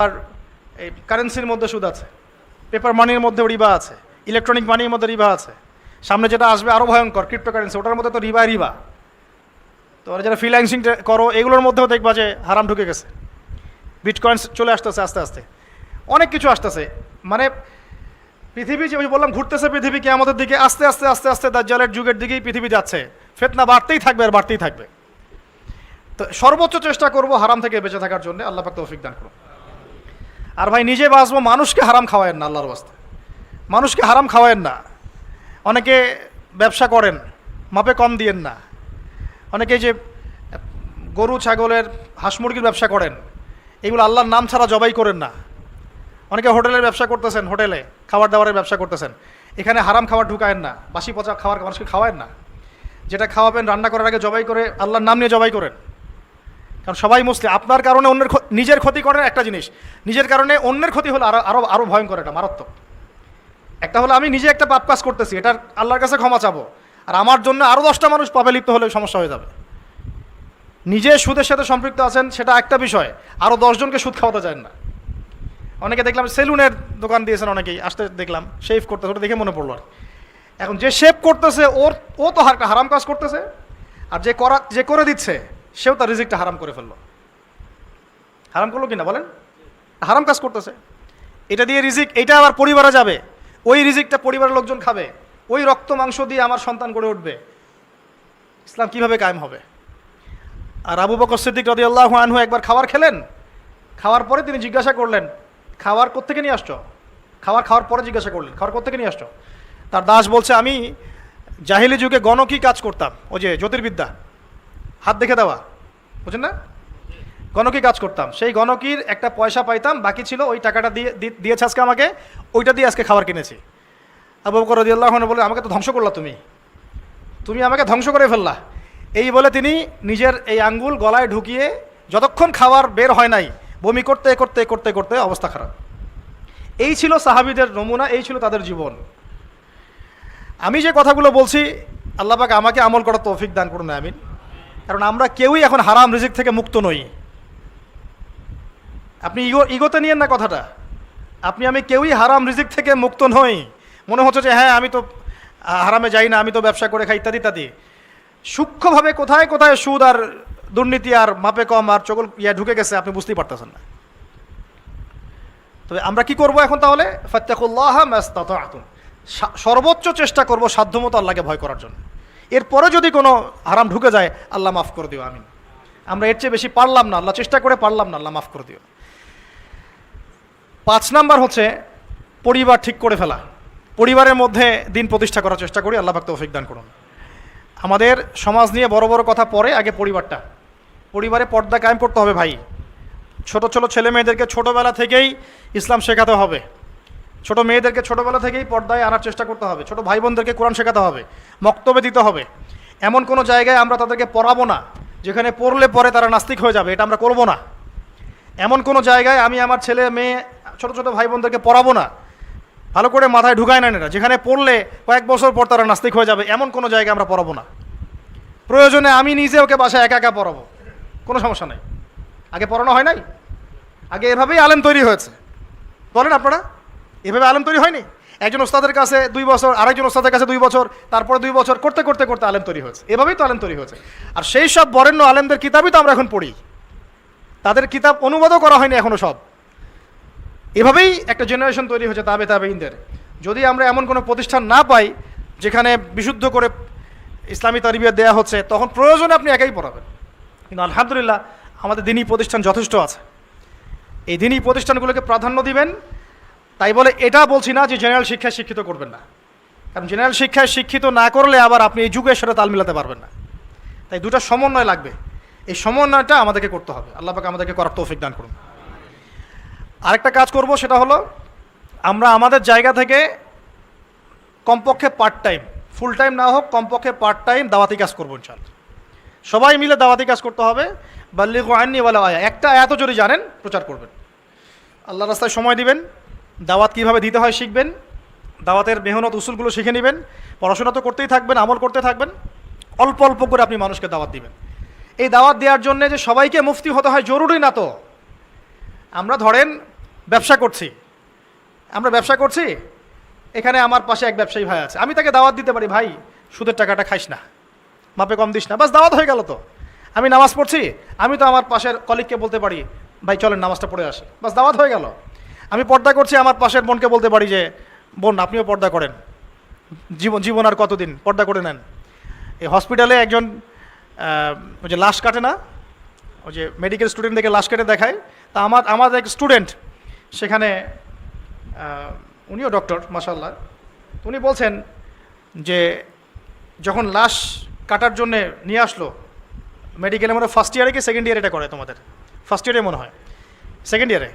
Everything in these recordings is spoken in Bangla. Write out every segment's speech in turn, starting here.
আর এই কারেন্সির মধ্যে সুদ আছে, পেপার মানির মধ্যে রিবা আছে, ইলেকট্রনিক মানির মধ্যে রিবা আছে, সামনে যেটা আসবে আরও ভয়ঙ্কর ক্রিপ্টোকারেন্সি, ওটার মধ্যে তো রিবা রিবা। তো ওরা যারা ফ্রিল্যান্সিং করো এগুলোর মধ্যেও দেখবা যে হারাম ঢুকে গেছে, বিটকয়েন্স চলে আসতেছে আস্তে আস্তে, অনেক কিছু আসতেছে। মানে পৃথিবী যে বললাম ঘুরতেছে, পৃথিবী কিয়ামতের দিকে আস্তে আস্তে আস্তে আস্তে দাজ্জালের যুগের দিকেই পৃথিবী যাচ্ছে, ফিতনা বাড়তেই থাকবে আর বাড়তেই থাকবে। তো সর্বোচ্চ চেষ্টা করব হারাম থেকে বেঁচে থাকার জন্য, আল্লাহ পাক তৌফিক দান করুন। আর ভাই নিজে বাঁচবো, মানুষকে হারাম খাওয়ায়েন না, আল্লাহর ওয়াস্তে মানুষকে হারাম খাওয়ায়েন না। অনেকে ব্যবসা করেন, মাপে কম দিয়েন না। অনেকে যে গরু ছাগলের হাঁস মুরগির ব্যবসা করেন, এগুলো আল্লাহর নাম ছাড়া জবাই করেন না। অনেকে হোটেলের ব্যবসা করতেছেন, হোটেলে খাবার দাবারের ব্যবসা করতেছেন, এখানে হারাম খাবার ঢুকায়েন না, বাসি পচা খাবার মানুষকে খাওয়ায়েন না। যেটা খাওয়াবেন রান্না করার আগে জবাই করে আল্লাহর নাম নিয়ে জবাই করেন। কারণ সবাই মুসলিম, আপনার কারণে অন্যের নিজের ক্ষতি করেন একটা জিনিস, নিজের কারণে অন্যের ক্ষতি হলো আরও আরও আরও ভয়ঙ্কর, এটা মারাত্মক। একটা হলো আমি নিজে একটা পাপ কাজ করতেছি, এটার আল্লাহর কাছে ক্ষমা চাবো, আর আমার জন্য আরও 10টা মানুষ পাপে লিপ্ত হলে সমস্যা হয়ে যাবে। নিজে সুদের সাথে সম্পৃক্ত আছেন সেটা একটা বিষয়, আরও 10 জনকে সুদ খাওয়াতে চান না। অনেকে দেখলাম সেলুনের দোকান দিয়েছেন, অনেকেই আসতে দেখলাম শেভ করতেছে, ওটা দেখে মনে পড়লো। আর এখন যে শেভ করতেছে ও তো হারাম কাজ করতেছে, আর যে করে দিচ্ছে সেও তার রিজিকটা হারাম করে ফেললো। হারাম করলো কিনা বলেন, হারাম কাজ করতেছে। এটা দিয়ে রিজিক, এটা আবার পরিবারে যাবে, ওই রিজিকটা পরিবারের লোকজন খাবে, ওই রক্ত মাংস দিয়ে আমার সন্তান গড়ে উঠবে। ইসলাম কিভাবে কায়েম হবে? আর আবু বকর সিদ্দিক রাদিয়াল্লাহু আনহু একবার খাবার খেলেন, খাওয়ার পরে তিনি জিজ্ঞাসা করলেন, খাবার কোত্থেকে নিয়ে আসছো? খাওয়ার পরে জিজ্ঞাসা করলেন, খাওয়ার কোত্থেকে নিয়ে আসছো? তার দাস বলছে, আমি জাহিলি যুগে গণকি কাজ করতাম, ওই যে জ্যোতির্বিদ্যা, হাত দেখে দেওয়া, বুঝছেন না, গণকি কাজ করতাম, সেই গণকির একটা পয়সা পাইতাম, বাকি ছিল, ওই টাকাটা দিয়েছে আজকে আমাকে, ওইটা দিয়ে আজকে খাবার কিনেছি। আবু বকর রাদিয়াল্লাহু আনহু বলে, আমাকে তো ধ্বংস করলা, তুমি আমাকে ধ্বংস করে ফেললা। এই বলে তিনি নিজের এই আঙ্গুল গলায় ঢুকিয়ে যতক্ষণ খাবার বের হয় নাই বমি করতে করতে করতে করতে অবস্থা খারাপ। এই ছিল সাহাবীদের নমুনা, এই ছিল তাদের জীবন। আমি যে কথাগুলো বলছি আল্লাহ পাক আমাকে আমল করার তৌফিক দান করুন, আমিন। কারণ আমরা কেউই এখন হারাম রিজিক থেকে মুক্ত নই। আপনি ইগোতে নিয়েন না কথাটা, আমি কেউই হারাম রিজিক থেকে মুক্ত নই। মনে হচ্ছে যে হ্যাঁ আমি তো হারামে যাই না, আমি তো ব্যবসা করে খাই, ইত্যাদি ইত্যাদি। সূক্ষ্মভাবে কোথায় কোথায় সুদ আর দুর্নীতি আর মাপে কম আর চগল ঢুকে গেছে আপনি বুঝতেই পারতেছেন না। তবে আমরা কি করব এখন তাহলে? ফাত্তাকুল্লাহ মাস্তাতাতুম, সর্বোচ্চ চেষ্টা করব সাধ্যমতো আল্লাহকে ভয় করার জন্য। এরপরে যদি কোনো হারাম ঢুকে যায় আল্লাহ মাফ করে দিও, আমিন। আমরা এর চেয়ে বেশি পারলাম না, আল্লাহ চেষ্টা করে পারলাম না, আল্লাহ মাফ করে দিও। 5 নাম্বার হচ্ছে পরিবার ঠিক করে ফেলা। পরিবারের মধ্যে দিন প্রতিষ্ঠা করার চেষ্টা করি, আল্লাহ পাক তৌফিক দান করুন। আমাদের সমাজ নিয়ে বড় বড় কথা পরে, আগে পরিবারে পর্দা কায়েম করতে হবে ভাই। ছোট ছোট ছেলে মেয়েদেরকে ছোটোবেলা থেকেই ইসলাম শেখাতে হবে, ছোট মেয়েদেরকে ছোটোবেলা থেকেই পর্দায় আনার চেষ্টা করতে হবে, ছোট ভাই বোনদেরকে কোরআন শেখাতে হবে, মক্তবে দিতে হবে। এমন কোনো জায়গায় আমরা তাদেরকে পড়াবো না যেখানে পড়লে পরে তারা নাস্তিক হয়ে যাবে, এটা আমরা করব না। এমন কোনো জায়গায় আমি আমার ছেলে মেয়ে ছোট ছোট ভাই বোনদেরকে পড়াবো না, ভালো করে মাথায় ঢুকায় নেন এটা, যেখানে পড়লে কয়েক বছর পর তারা নাস্তিক হয়ে যাবে, এমন কোনো জায়গায় আমরা পড়াবো না। প্রয়োজনে আমি নিজে ওকে বাসায় একা একা পড়াবো, কোনো সমস্যা নেই। আগে পড়ানো হয় নাই? আগে এভাবেই আলেম তৈরি হয়েছে, বলেন আপনারা? এভাবে আলেম তৈরি হয়নি? একজন ওস্তাদের কাছে 2 বছর, আরেকজন ওস্তাদের কাছে 2 বছর, তারপরে 2 বছর করতে করতে করতে আলেম তৈরি হয়েছে। এভাবেই তো আলেম তৈরি হয়েছে। আর সেই সব বরেণ্য আলেমদের কিতাবই তো আমরা এখন পড়ি, তাদের কিতাব অনুবাদও করা হয়নি এখনও সব। এভাবেই একটা জেনারেশন তৈরি হয়েছে তাবেঈনদের। যদি আমরা এমন কোনো প্রতিষ্ঠান না পাই যেখানে বিশুদ্ধ করে ইসলামী তারবিয়ত দেওয়া হচ্ছে, তখন প্রয়োজনে আপনি একাই পড়াবেন। কিন্তু আলহামদুলিল্লাহ আমাদের দ্বীনি প্রতিষ্ঠান যথেষ্ট আছে, এই দ্বীনি প্রতিষ্ঠানগুলোকে প্রাধান্য দিবেন। তাই বলে এটা বলছি না যে জেনারেল শিক্ষায় শিক্ষিত করবেন না, কারণ জেনারেল শিক্ষায় শিক্ষিত না করলে আবার আপনি এই যুগের সাথে তাল মিলাতে পারবেন না। তাই দুটা সমন্বয় লাগবে, এই সমন্বয়টা আমাদেরকে করতে হবে। আল্লাহ পাক আমাদেরকে করার তৌফিক দান করুন। আরেকটা কাজ করব, সেটা হলো আমরা আমাদের জায়গা থেকে কমপক্ষে পার্ট টাইম, ফুল টাইম না হোক, কমপক্ষে পার্ট টাইম দাওয়াতি কাজ করবো ইনশাআল্লাহ। সবাই মিলে দাওয়াতি কাজ করতে হবে। বাল্লিগু আন্নি ওয়ালাউ আয়া, একটা আয়াতও যদি জানেন প্রচার করবেন, আল্লাহর রাস্তায় সময় দিবেন, দাওয়াত কীভাবে দিতে হয় শিখবেন, দাওয়াতের মেহনত উসুলগুলো শিখে নেবেন, পড়াশোনা তো করতেই থাকবেন, আমল করতে থাকবেন, অল্প অল্প করে আপনি মানুষকে দাওয়াত দিবেন। এই দাওয়াত দেওয়ার জন্য যে সবাইকে মুফতি হতে হয় জরুরি না তো, আমরা ধরেন ব্যবসা করছি, এখানে আমার পাশে এক ব্যবসায়ী ভাই আছে, আমি তাকে দাওয়াত দিতে পারি, ভাই সুদের টাকাটা খাইস না, মাপে কম দিস না, বাস দাওয়াত হয়ে গেল। তো আমি নামাজ পড়ছি, আমি তো আমার পাশের কলিগকে বলতে পারি, ভাই চলেন নামাজটা পড়ে আসি, বাস দাওয়াত হয়ে গেল। আমি পর্দা করছি, আমার পাশের বোনকে বলতে পারি যে বোন আপনিও পর্দা করেন, জীবন আর কতদিন, পর্দা করে নেন। এই হসপিটালে একজন ওই যে লাশ কাটে না, ওই যে মেডিকেল স্টুডেন্টদেরকে লাশ কেটে দেখায়, তা আমার এক স্টুডেন্ট সেখানে, উনিও ডক্টর মাশাআল্লাহ, উনি বলছেন যে যখন লাশ কাটার জন্য নিয়ে আসলো মেডিকেলে, মনে হয় ফার্স্ট ইয়ারে কি সেকেন্ড ইয়ারে এটা করে, তোমাদের ফার্স্ট ইয়ারে মনে হয়, সেকেন্ড ইয়ারে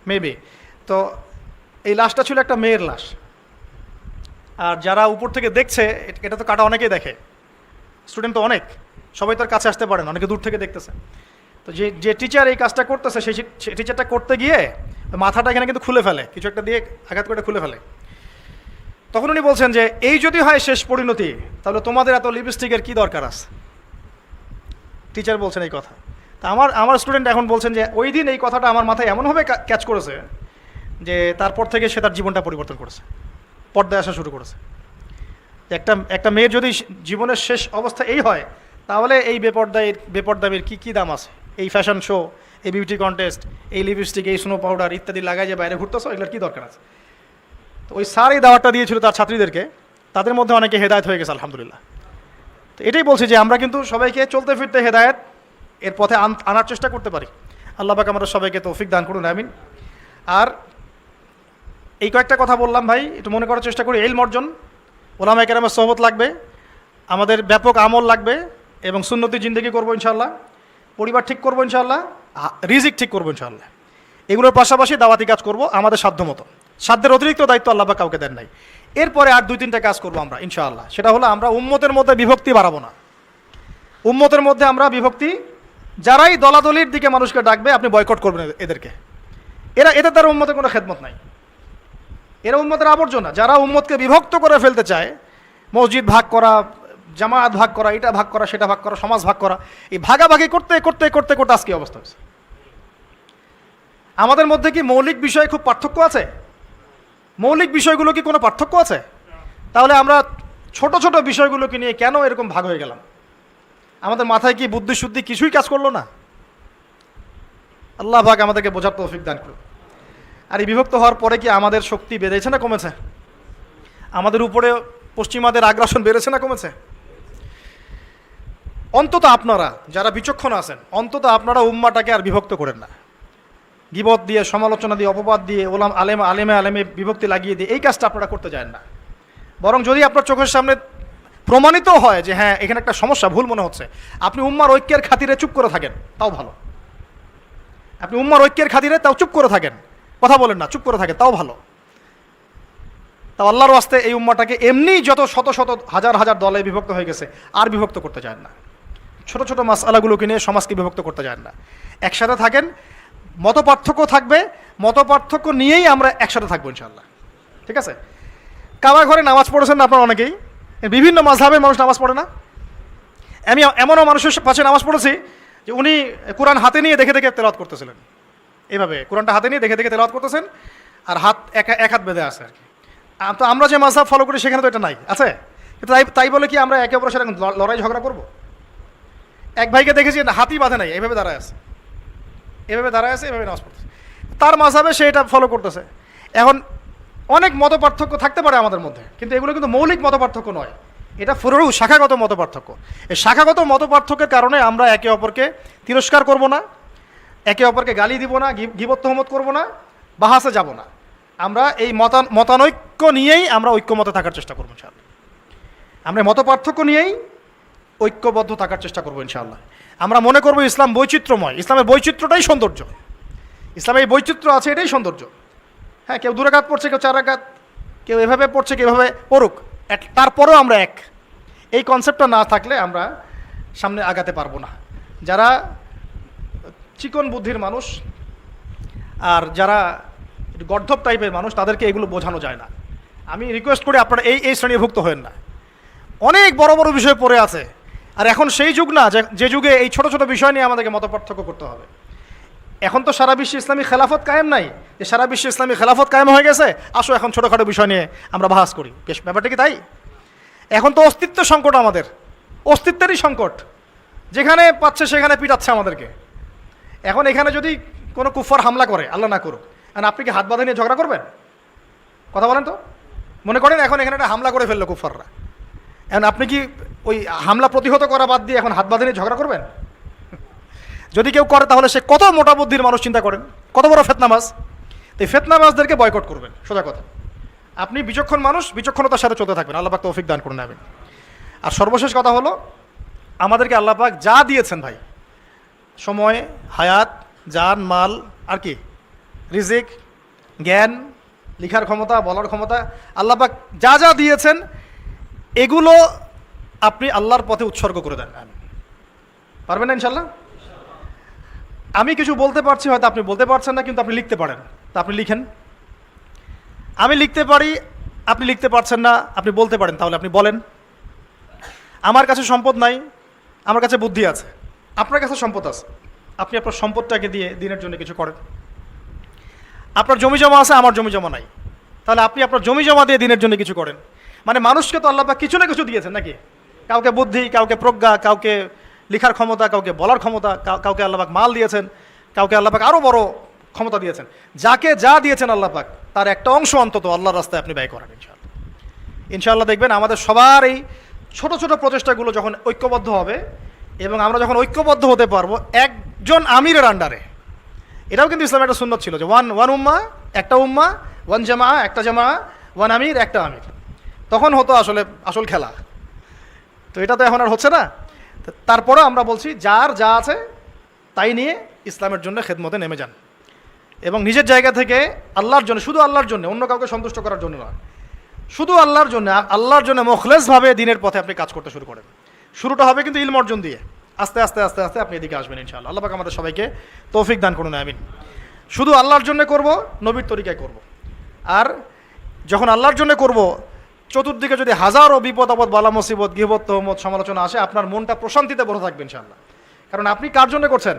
মেবি। তো এই লাশটা ছিল একটা মেয়ের লাশ, আর যারা উপর থেকে দেখছে, এটা তো কাটা অনেকেই দেখে, স্টুডেন্ট তো অনেক, সবাই তো আর কাছে আসতে পারে না, অনেকে দূর থেকে দেখতেছে। তো যে টিচার এই কাজটা করতেছে, সেই টিচারটা করতে গিয়ে মাথাটা এখানে কিন্তু খুলে ফেলে, কিছু একটা দিয়ে আঘাত করে খুলে ফেলে। তখন উনি বলছেন যে এই যদি হয় শেষ পরিণতি, তাহলে তোমাদের এত লিপস্টিকের কি দরকার আছে। টিচার বলছেন এই কথা। তা আমার স্টুডেন্ট এখন বলছেন যে ওই দিন এই কথাটা আমার মাথায় এমনভাবে ক্যাচ করেছে যে তারপর থেকে সে তার জীবনটা পরিবর্তন করেছে, পর্দায় আসা শুরু করেছে। একটা মেয়ের যদি জীবনের শেষ অবস্থা এই হয়, তাহলে এই বেপর্দামের কি দাম আছে। এই ফ্যাশন শো, এই বিউটি কন্টেস্ট, এই লিপস্টিক, এই স্নো পাউডার ইত্যাদি লাগাই যে বাইরে ঘুরতেছো, এগুলোর কী দরকার আছে। তো ওই স্যার এই দাওয়াতটা দিয়েছিল তার ছাত্রীদেরকে, তাদের মধ্যে অনেকে হেদায়েত হয়ে গেছে আলহামদুলিল্লাহ। তো এটাই বলছি যে আমরা কিন্তু সবাইকে চলতে ফিরতে হেদায়েত এর পথে আনার চেষ্টা করতে পারি। আল্লাহ পাক আমাদের সবাইকে তৌফিক দান করুন, আমিন। আর এই কয়েকটা কথা বললাম ভাই, একটু মনে করার চেষ্টা করি। ইলম অর্জন, ওলামায়ে কেরামের সোহবত লাগবে, আমাদের ব্যাপক আমল লাগবে, এবং সুন্নতি জিন্দেগি করবো ইনশাআল্লাহ, পরিবার ঠিক করবো ইনশাআল্লাহ, রিজিক ঠিক করবো ইনশাআল্লাহ। এগুলোর পাশাপাশি দাওয়াতি কাজ করব আমাদের সাধ্য মতো, সাধ্যের অতিরিক্ত দায়িত্ব আল্লাহ পাক কাউকে দেন নাই। এরপরে আর 2-3টা কাজ করবো আমরা ইনশাআল্লাহ। সেটা হলো আমরা উম্মতের মধ্যে বিভক্তি বাড়াবো না। উম্মতের মধ্যে আমরা বিভক্তি, যারাই দলাদলির দিকে মানুষকে ডাকবে আপনি বয়কট করবেন এদেরকে। এদের দ্বারা উম্মতের কোনো খেদমত নাই, এরা উম্মতের আবর্জনা। যারা উম্মতকে বিভক্ত করে ফেলতে চায়, মসজিদ ভাগ করা, জামায়াত ভাগ করা, এটা ভাগ করা, সেটা ভাগ করা, সমাজ ভাগ করা, এই ভাগাভাগি করতে করতে করতে করতে আজকে অবস্থা হয়েছে। আমাদের মধ্যে কি মৌলিক বিষয়ে খুব পার্থক্য আছে? মৌলিক বিষয়গুলো কি কোনো পার্থক্য আছে? তাহলে আমরা ছোট ছোট বিষয়গুলোকে নিয়ে কেন এরকম ভাগ হয়ে গেলাম? আমাদের মাথায় কি বুদ্ধি শুদ্ধি কিছুই কাজ করলো না? আল্লাহ পাক আমাদেরকে বোঝার তৌফিক দান করুন। আর এই বিভক্ত হওয়ার পরে কি আমাদের শক্তি বেড়েছে না কমেছে? আমাদের উপরে পশ্চিমাদের আগ্রাসন বেড়েছে না কমেছে? অন্তত আপনারা যারা বিচক্ষণ আছেন, অন্তত আপনারা উম্মাটাকে আর বিভক্ত করেন না। গীবত দিয়ে, সমালোচনা দিয়ে, অপবাদ দিয়ে, আলেমে বিভক্তি লাগিয়ে দিয়ে এই কাজটা আপনারা করতে যান না। বরং যদি আপনার চোখের সামনে প্রমাণিত হয় যে হ্যাঁ এখানে একটা সমস্যা, ভুল মনে হচ্ছে, আপনি উম্মার ঐক্যের খাতিরে চুপ করে থাকেন, তাও ভালো। আপনি উম্মার ঐক্যের খাতিরে তাও চুপ করে থাকেন, কথা বলেন না, চুপ করে থাকেন, তাও ভালো। তাও আল্লাহর ওয়াস্তে এই উম্মাটাকে এমনি যত শত শত হাজার হাজার দলে বিভক্ত হয়ে গেছে আর বিভক্ত করতে চান না। ছোট ছোট মাসআলাগুলোকে নিয়ে সমাজকে বিভক্ত করতে চান না। একসাথে থাকেন, মত পার্থক্য থাকবে, মত পার্থক্য নিয়েই আমরা একসাথে থাকবো ইনশাআল্লাহ। ঠিক আছে? কাবা ঘরে নামাজ পড়েছেন না আপনারা অনেকেই, বিভিন্ন মাযহাবের মানুষ নামাজ পড়ে না। আমি এমনও মানুষের পাশে নামাজ পড়েছি যে উনি কোরআন হাতে নিয়ে দেখে দেখে তেলাওয়াত করতেছিলেন, এইভাবে কোরআনটা হাতে নিয়ে দেখে দেখে তেলাওয়াত করতেছেন, আর হাত এক হাত বেঁধে আছে আর কি। তো আমরা যে মাযহাব ফলো করি সেখানে তো এটা নাই, আছে? তাই বলে কি আমরা একে অপরের সাথে লড়াই ঝগড়া করবো? এক ভাইকে দেখেছি হাতই বাঁধে নাই, এভাবে দাঁড়ায় আছে, এভাবে নামাজ পড়তেছে, তার মাযহাবে সে এটা ফলো করতেছে। এখন অনেক মত পার্থক্য থাকতে পারে আমাদের মধ্যে, কিন্তু এগুলো কিন্তু মৌলিক মত পার্থক্য নয়, এটা ফুরু শাখাগত মত পার্থক্য। এই শাখাগত মত পার্থক্যের কারণে আমরা একে অপরকে তিরস্কার করব না, একে অপরকে গালি দিব না, গীবত তহমত করব না, বাহাসে যাব না। আমরা এই মতানৈক্য নিয়েই আমরা ঐক্যমতে থাকার চেষ্টা করবো ইনশাআল্লাহ। আমরা মত পার্থক্য নিয়েই ঐক্যবদ্ধ থাকার চেষ্টা করবো ইনশাআল্লাহ। আমরা মনে করবো ইসলাম বৈচিত্র্যময়, ইসলামের বৈচিত্র্যটাই সৌন্দর্য, ইসলামে এই বৈচিত্র্য আছে, এটাই সৌন্দর্য। হ্যাঁ, কেউ 2 রাকাত পড়ছে, কেউ 4 রাকাত, কেউ এভাবে পড়ছে, কেউ এভাবে পড়ুক, তারপরেও আমরা এক। এই কনসেপ্টটা না থাকলে আমরা সামনে আগাতে পারবো না। যারা চিকন বুদ্ধির মানুষ আর যারা গর্ধব টাইপের মানুষ, তাদেরকে এগুলো বোঝানো যায় না। আমি রিকোয়েস্ট করি আপনারা এই শ্রেণীভুক্ত হয়েন না। অনেক বড় বড় বিষয় পড়ে আছে, আর এখন সেই যুগ না যে যুগে এই ছোট ছোট বিষয় নিয়ে আমাদেরকে মতপার্থক্য করতে হবে। এখন তো সারা বিশ্বে ইসলামী খেলাফত কায়েম নাই, যে সারা বিশ্বে ইসলামী খেলাফত কায়েম হয়ে গেছে, আসো এখন ছোটোখাটো বিষয় নিয়ে আমরা বাহাস করি। বেশ, ব্যাপারটা কি তাই? এখন তো অস্তিত্ব সংকট, আমাদের অস্তিত্বেরই সংকট, যেখানে পাচ্ছে সেখানে পিটাচ্ছে আমাদেরকে। এখন এখানে যদি কোনো কুফার হামলা করে, আল্লাহ না করুক, আর আপনি কি হাত বাঁধা নিয়ে ঝগড়া করবেন? কথা বলেন তো। মনে করেন এখন এখানে একটা হামলা করে ফেললো কুফাররা, এখন আপনি কি ওই হামলা প্রতিহত করা বাদ দিয়ে এখন হাত বাঁধা নিয়ে ঝগড়া করবেন? যদি কেউ করে তাহলে সে কত মোটা বুদ্ধির মানুষ, চিন্তা করেন, কত বড় ফেতনাবাজ। এই ফেতনাবাজদেরকে বয়কট করবেন, সোজা কথা। আপনি বিচক্ষণ মানুষ, বিচক্ষণতার সাথে চলতে থাকবেন, আল্লাহ পাক তৌফিক দান করে নেবেন। আর সর্বশেষ কথা হলো, আমাদেরকে আল্লাহ পাক যা দিয়েছেন ভাই, সময়, হায়াত, জান, মাল, আর কি রিজিক, জ্ঞান, লিখার ক্ষমতা, বলার ক্ষমতা, আল্লাহ পাক যা যা দিয়েছেন এগুলো আপনি আল্লাহর পথে উৎসর্গ করে দেন। পারবেন না ইনশাল্লাহ? আমি কিছু বলতে পারছি, হয়তো আপনি বলতে পারছেন না, কিন্তু আপনি লিখতে পারেন, তা আপনি লিখেন। আমি লিখতে পারি, আপনি লিখতে পারছেন না, আপনি বলতে পারেন, তাহলে আপনি বলেন। আমার কাছে সম্পদ নাই, আমার কাছে বুদ্ধি আছে, আপনার কাছে সম্পদ আছে, আপনি আপনার সম্পদটাকে দিয়ে দিনের জন্য কিছু করেন। আপনার জমি জমা আছে, আমার জমি জমা নাই, তাহলে আপনি আপনার জমি জমা দিয়ে দিনের জন্য কিছু করেন। মানে মানুষকে তো আল্লাহ পাক কিছু না কিছু দিয়েছেন নাকি? কাউকে বুদ্ধি, কাউকে প্রজ্ঞা, কাউকে লিখার ক্ষমতা, কাউকে বলার ক্ষমতা, কাউকে আল্লাহ পাক মাল দিয়েছেন, কাউকে আল্লাহ পাক আরও বড় ক্ষমতা দিয়েছেন। যাকে যা দিয়েছেন আল্লাহ পাক, তার একটা অংশ অন্তত আল্লাহর রাস্তায় আপনি ব্যয় করেন ইনশাআল্লাহ। ইনশাআল্লাহ দেখবেন আমাদের সবার এই ছোট ছোট প্রচেষ্টাগুলো যখন ঐক্যবদ্ধ হবে, এবং আমরা যখন ঐক্যবদ্ধ হতে পারবো একজন আমিরের আন্ডারে, এটাও কিন্তু ইসলামের একটা সুন্নত ছিল যে ওয়ান উম্মা, একটা উম্মা, ওয়ান জামা, একটা জামা, ওয়ান আমির, একটা আমির, তখন হতো আসলে আসল খেলা। তো এটা তো এখন আর হচ্ছে না। তারপরে আমরা বলছি যার যা আছে তাই নিয়ে ইসলামের জন্য খেদমতে নেমে যান, এবং নিজের জায়গা থেকে আল্লাহর জন্য, শুধু আল্লাহর জন্য, অন্য কাউকে সন্তুষ্ট করার জন্য না, শুধু আল্লাহর জন্য, আল্লাহর জন্য মুখলেসভাবে দিনের পথে আপনি কাজ করতে শুরু করেন। শুরুটা হবে কিন্তু ইলম অর্জন দিয়ে, আস্তে আস্তে আস্তে আস্তে আপনি এদিকে আসবেন ইনশাআল্লাহ। আল্লাহ পাক আমাদের সবাইকে তৌফিক দান করুন, আমিন। শুধু আল্লাহর জন্য করব, নবীর তরিকায় করব। আর যখন আল্লাহর জন্য করব, চতুর্দিকে যদি হাজারো বিপদ আপদ, বালা মুসিবত, গিবত, তহমত, সমালোচনা আসে, আপনার মনটা প্রশান্তিতে ভরে থাকবে ইনশাআল্লাহ। কারণ আপনি কার জন্য করছেন?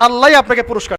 আল্লাহই আপনাকে পুরস্কার